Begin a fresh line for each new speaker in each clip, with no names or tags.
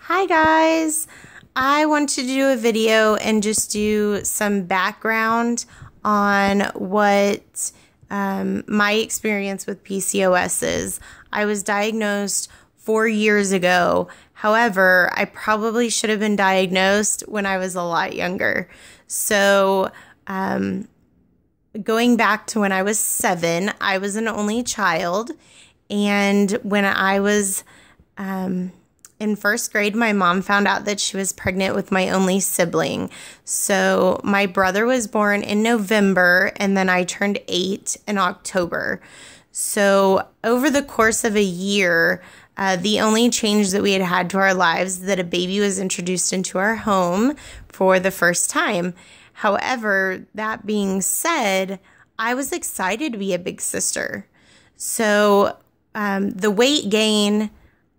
Hi guys, I want to do a video and just do some background on what my experience with PCOS is. I was diagnosed 4 years ago. However, I probably should have been diagnosed when I was a lot younger. So, going back to when I was 7, I was an only child. And when I was in first grade, my mom found out that she was pregnant with my only sibling. So my brother was born in November, and then I turned 8 in October. So over the course of a year, the only change that we had had to our lives is that a baby was introduced into our home for the first time. However, that being said, I was excited to be a big sister. So the weight gain,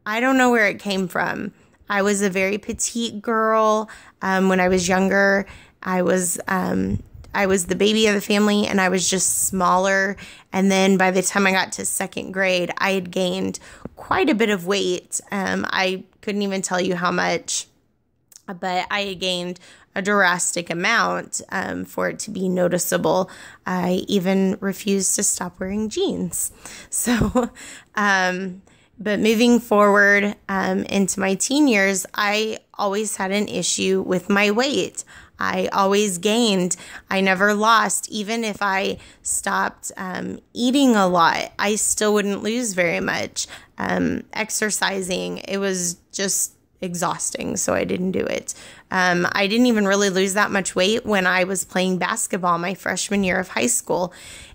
I don't know where it came from. I was a very petite girl. When I was younger, I was the baby of the family, and I was just smaller. And then by the time I got to second grade, I had gained quite a bit of weight. I couldn't even tell you how much, but I had gained a drastic amount for it to be noticeable. I even refused to stop wearing jeans. So, but moving forward into my teen years, I always had an issue with my weight. I always gained. I never lost. Even if I stopped eating a lot, I still wouldn't lose very much. Exercising, it was just exhausting, so I didn't do it. I didn't even really lose that much weight when I was playing basketball my freshman year of high school.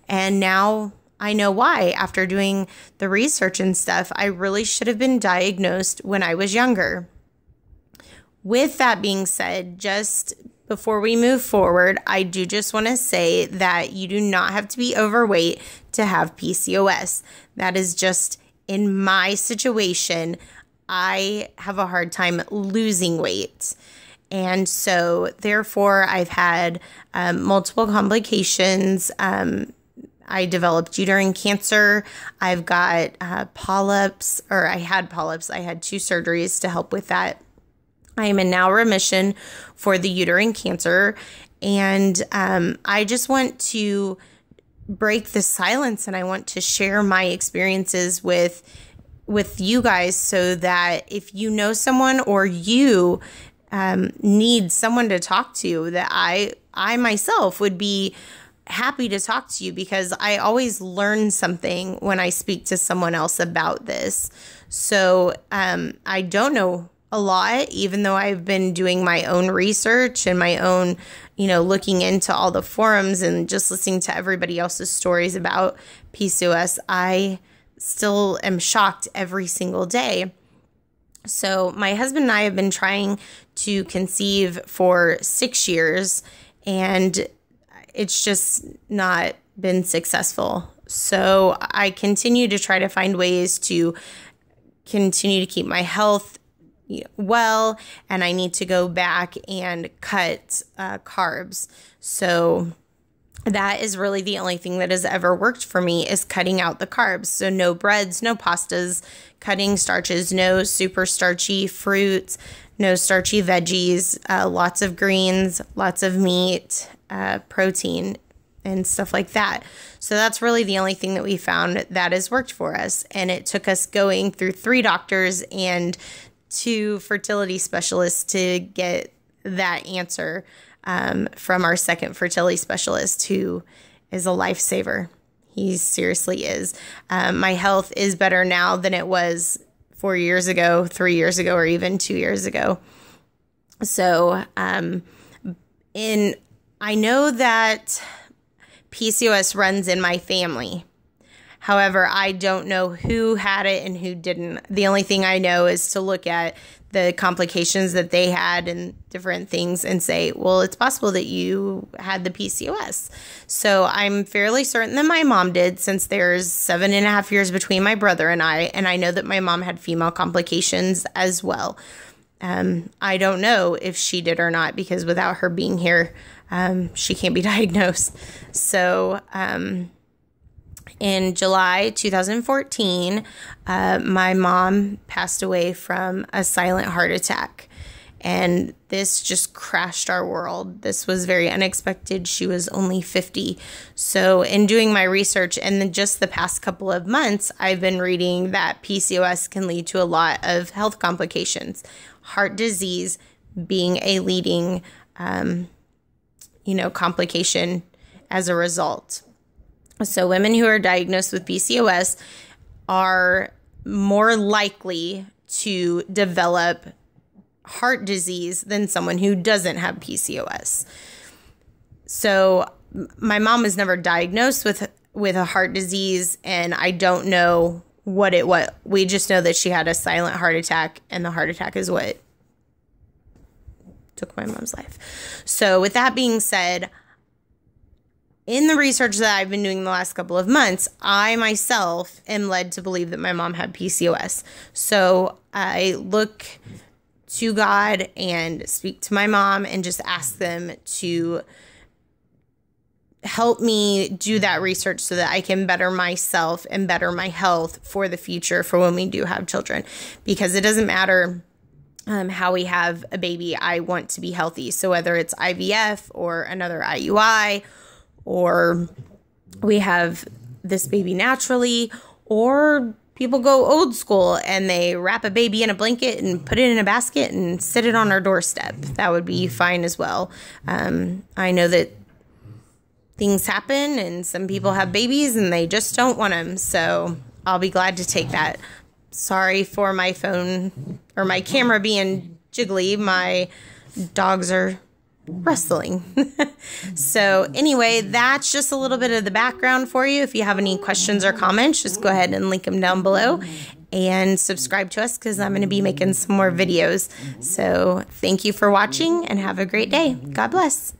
And now I know why. After doing the research and stuff, I really should have been diagnosed when I was younger. With that being said, just before we move forward, I do just want to say that you do not have to be overweight to have PCOS. That is just in my situation. I have a hard time losing weight. And so therefore, I've had multiple complications. I developed uterine cancer. I've got polyps, or I had polyps. I had 2 surgeries to help with that. I am in now remission for the uterine cancer. And I just want to break the silence, and I want to share my experiences with you guys, so that if you know someone or you need someone to talk to, that I myself would be happy to talk to you, because I always learn something when I speak to someone else about this. So I don't know a lot, even though I've been doing my own research and my own, looking into all the forums and just listening to everybody else's stories about PCOS. I still am shocked every single day. So my husband and I have been trying to conceive for 6 years, and it's just not been successful. So I continue to try to find ways to continue to keep my health well, and I need to go back and cut carbs. So that is really the only thing that has ever worked for me, is cutting out the carbs. So no breads, no pastas, cutting starches, no super starchy fruits, no starchy veggies, lots of greens, lots of meat, protein, and stuff like that. So that's really the only thing that we found that has worked for us. And it took us going through 3 doctors and 2 fertility specialists to get that answer from our second fertility specialist, who is a lifesaver. He seriously is. My health is better now than it was 4 years ago, 3 years ago, or even 2 years ago. So, I know that PCOS runs in my family. However, I don't know who had it and who didn't. The only thing I know is to look at the complications that they had and different things and say, well, it's possible that you had the PCOS. So I'm fairly certain that my mom did, since there's 7.5 years between my brother and I know that my mom had female complications as well. I don't know if she did or not, because without her being here, she can't be diagnosed. So, In July 2014, my mom passed away from a silent heart attack. And this just crashed our world. This was very unexpected. She was only 50. So in doing my research and then just the past couple of months, I've been reading that PCOS can lead to a lot of health complications. Heart disease being a leading, complication as a result. So women who are diagnosed with PCOS are more likely to develop heart disease than someone who doesn't have PCOS. So my mom was never diagnosed with a heart disease, and I don't know what it was. We just know that she had a silent heart attack, and the heart attack is what took my mom's life. So with that being said, in the research that I've been doing the last couple of months, I myself am led to believe that my mom had PCOS. So I look to God and speak to my mom and just ask them to help me do that research so that I can better myself and better my health for the future for when we do have children. Because it doesn't matter how we have a baby, I want to be healthy. So whether it's IVF or another IUI, or we have this baby naturally, or people go old school and they wrap a baby in a blanket and put it in a basket and sit it on our doorstep. That would be fine as well. I know that things happen and some people have babies and they just don't want them. So I'll be glad to take that. Sorry for my phone or my camera being jiggly. My dogs are wrestling. So anyway, that's just a little bit of the background for you. If you have any questions or comments, just go ahead and link them down below and subscribe to us because I'm going to be making some more videos. So thank you for watching and have a great day. God bless.